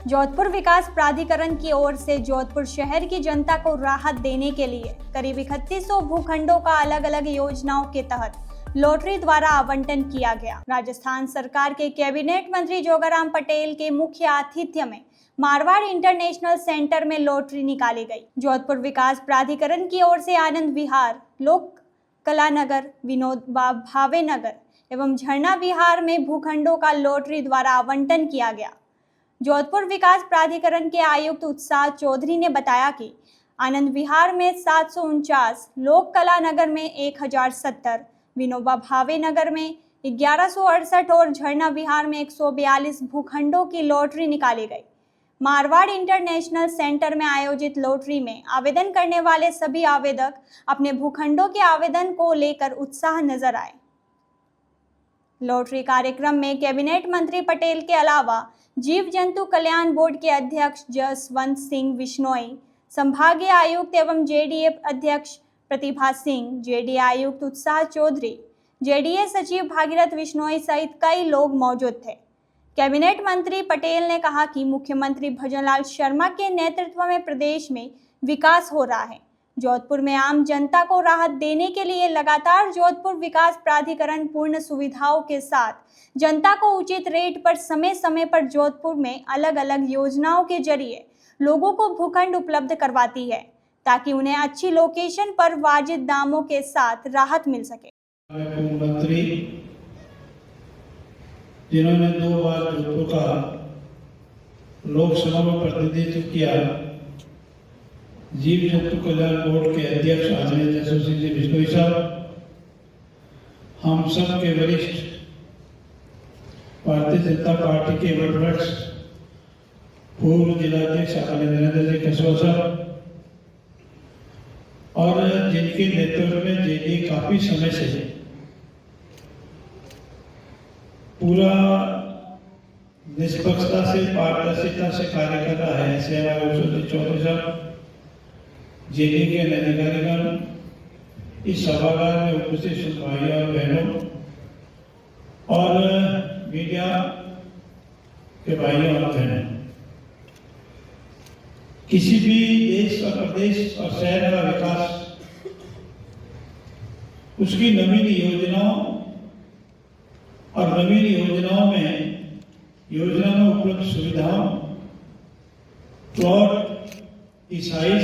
जोधपुर विकास प्राधिकरण की ओर से जोधपुर शहर की जनता को राहत देने के लिए करीब 3100 भूखंडों का अलग अलग योजनाओं के तहत लॉटरी द्वारा आवंटन किया गया। राजस्थान सरकार के कैबिनेट मंत्री जोगाराम पटेल के मुख्य आतिथ्य में मारवाड़ इंटरनेशनल सेंटर में लॉटरी निकाली गई। जोधपुर विकास प्राधिकरण की ओर से आनंद विहार, लोक कला नगर, विनोद भावे नगर एवं झरना विहार में भूखंडों का लॉटरी द्वारा आवंटन किया गया। जोधपुर विकास प्राधिकरण के आयुक्त उत्साह चौधरी ने बताया कि आनंद विहार में 749, लोक कला नगर में 1070, विनोबा भावे नगर में 1168 और झरना विहार में 142 भूखंडों की लॉटरी निकाली गई। मारवाड़ इंटरनेशनल सेंटर में आयोजित लॉटरी में आवेदन करने वाले सभी आवेदक अपने भूखंडों के आवेदन को लेकर उत्साह नजर आए। लॉटरी कार्यक्रम में कैबिनेट मंत्री पटेल के अलावा जीव जंतु कल्याण बोर्ड के अध्यक्ष जसवंत सिंह बिश्नोई, संभागीय आयुक्त एवं जेडीए अध्यक्ष प्रतिभा सिंह, जेडीए आयुक्त उत्साह चौधरी, जेडीए सचिव भागीरथ बिश्नोई सहित कई लोग मौजूद थे। कैबिनेट मंत्री पटेल ने कहा कि मुख्यमंत्री भजनलाल शर्मा के नेतृत्व में प्रदेश में विकास हो रहा है। जोधपुर में आम जनता को राहत देने के लिए लगातार जोधपुर विकास प्राधिकरण पूर्ण सुविधाओं के साथ जनता को उचित रेट पर समय समय पर जोधपुर में अलग अलग योजनाओं के जरिए लोगों को भूखंड उपलब्ध करवाती है, ताकि उन्हें अच्छी लोकेशन पर वाजिब दामों के साथ राहत मिल सके। मंत्री जिन्होंने 2 बार जोधपुर का लोकसभा में प्रतिनिधित्व किया, जीव जंतु कल्याण बोर्ड के अध्यक्ष आदरणीय जसवंत सिंह जी बिश्नोई साहब, हम सब के वरिष्ठ भारतीय जनता पार्टी के वरिष्ठ पूर्व जिलाध्यक्ष आदरणीय नरेंद्र जी कसवा साहब और जिनके नेतृत्व में जेडीए काफी समय से पूरा निष्पक्षता से, पारदर्शिता से कार्य कर रहा है। ऐसे हमारे चौधरी साहब, जेडीए के अधिकारीगण, इस सभागार में उपस्थित भाइयों और बहनों और मीडिया के भाइयों और बहनों, किसी भी देश और प्रदेश और शहर का विकास उसकी नवीन योजनाओं और नवीन योजनाओं में उपलब्ध सुविधाओं, प्लॉट की साइज,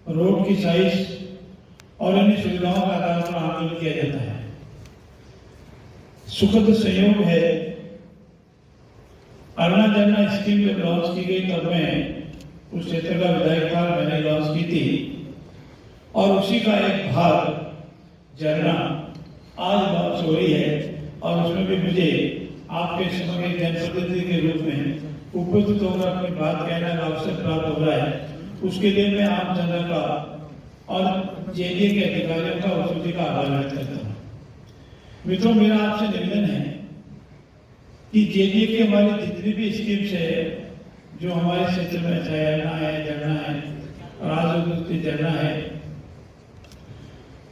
रोड की साइज और अन्य सुविधाओं का आधार पर आकलन किया जाता है। सुखद संयोग है, अरुणा जन्ना स्कीम जब लॉन्च की गई तब मैं उस क्षेत्र का विधायक था, मैंने लॉन्च की थी और उसी का एक भाग झरना आज लॉन्च हो रही है और उसमें भी मुझे आपके समग्र जनप्रतिनिधि के रूप में उपयुक्त होकर अपनी बात कहने का अवसर प्राप्त हो रहा है। उसके लिए मैं आम जनता का और जेडीए के अधिकारियों का और का आभार व्यक्त करता हूँ। मित्रों, मेरा आपसे निवेदन है कि जेडीए की हमारी जितनी भी स्कीम्स है जो हमारे क्षेत्र में, चाहे अन्ना है, झरना है, राजउद्योग झरना है,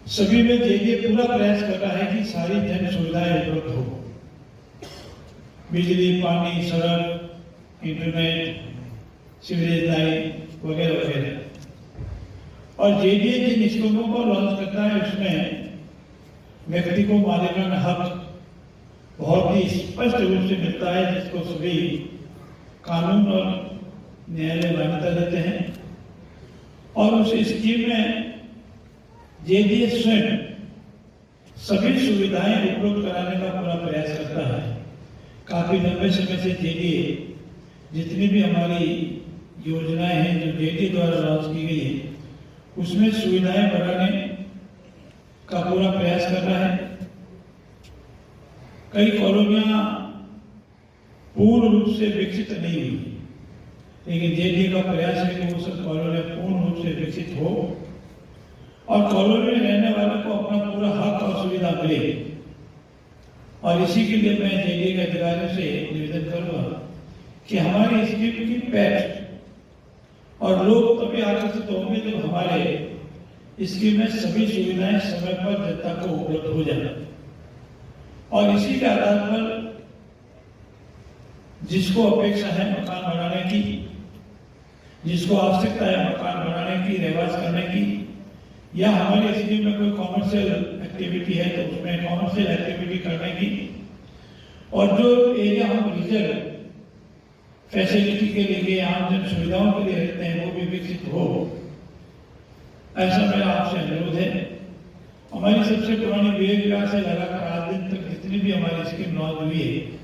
सभी में जेडीए पूरा प्रयास कर रहा है कि सारी जन सुविधाएं उपलब्ध हो। बिजली, पानी, सड़क, इंटरनेट, सीवरेज लाइन वगैरह वगैरह। और जेडीए जिन स्कीमों को लॉन्च करता है उसमें व्यक्ति को मालिकाना हक बहुत ही स्पष्ट रूप से मिलता है, जिसको सभी कानून और न्यायालय मान्यता देते हैं। और उस स्कीम में जेडीए स्वयं सभी सुविधाएं उपलब्ध कराने का पूरा प्रयास करता है। काफी लंबे समय से जेडीए जितनी भी हमारी योजनाएं हैं जो जेडीए द्वारा लॉन्च की गई है उसमें सुविधाएं बढ़ाने का पूरा प्रयास कर रहा है। कई कॉलोनियां पूर्ण रूप से विकसित नहीं हुई, लेकिन जेडीए का प्रयास है कि वो सब कॉलोनियां पूर्ण रूप से विकसित हो और कॉलोनी में रहने वालों को अपना पूरा हक और सुविधा मिले। और इसी के लिए मैं जेडीए के अधिकारियों से निवेदन करूंगा कि हमारी स्कीम की पैठ और लोग तभी आकर्षित होंगे जब हमारे स्कीम में सभी सुविधाएं समय पर जनता को उपलब्ध हो जाए। और इसी के आधार पर जिसको अपेक्षा है मकान बनाने की, जिसको आवश्यकता है मकान बनाने की, रहवास करने की, या हमारी स्कीम में कोई कॉमर्शियल एक्टिविटी है तो उसमें कॉमर्शियल एक्टिविटी करने की, और जो एरिया हम रिजर्व फैसिलिटी के लिए, आम जन सुविधाओं के लिए रखते हैं, वो भी विकसित हो, ऐसा मेरा आपसे अनुरोध है। हमारी सबसे पुरानी विवेक से लगाकर आज दिन तक जितनी भी हमारी स्कीम लॉन्च हुई है,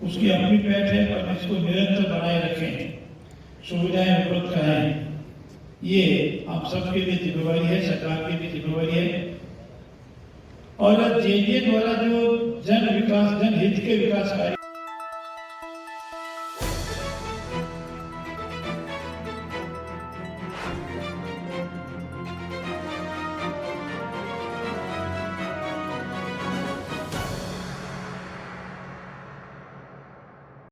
उसकी अपनी पैठ है, पर इसको निरंतर बनाए रखें, सुविधाएं उपलब्ध कराएं, ये आप सबके लिए जिम्मेवारी है, सरकार की भी जिम्मेवारी है। और जेडीए द्वारा जो जन विकास, जनहित के विकास कार्य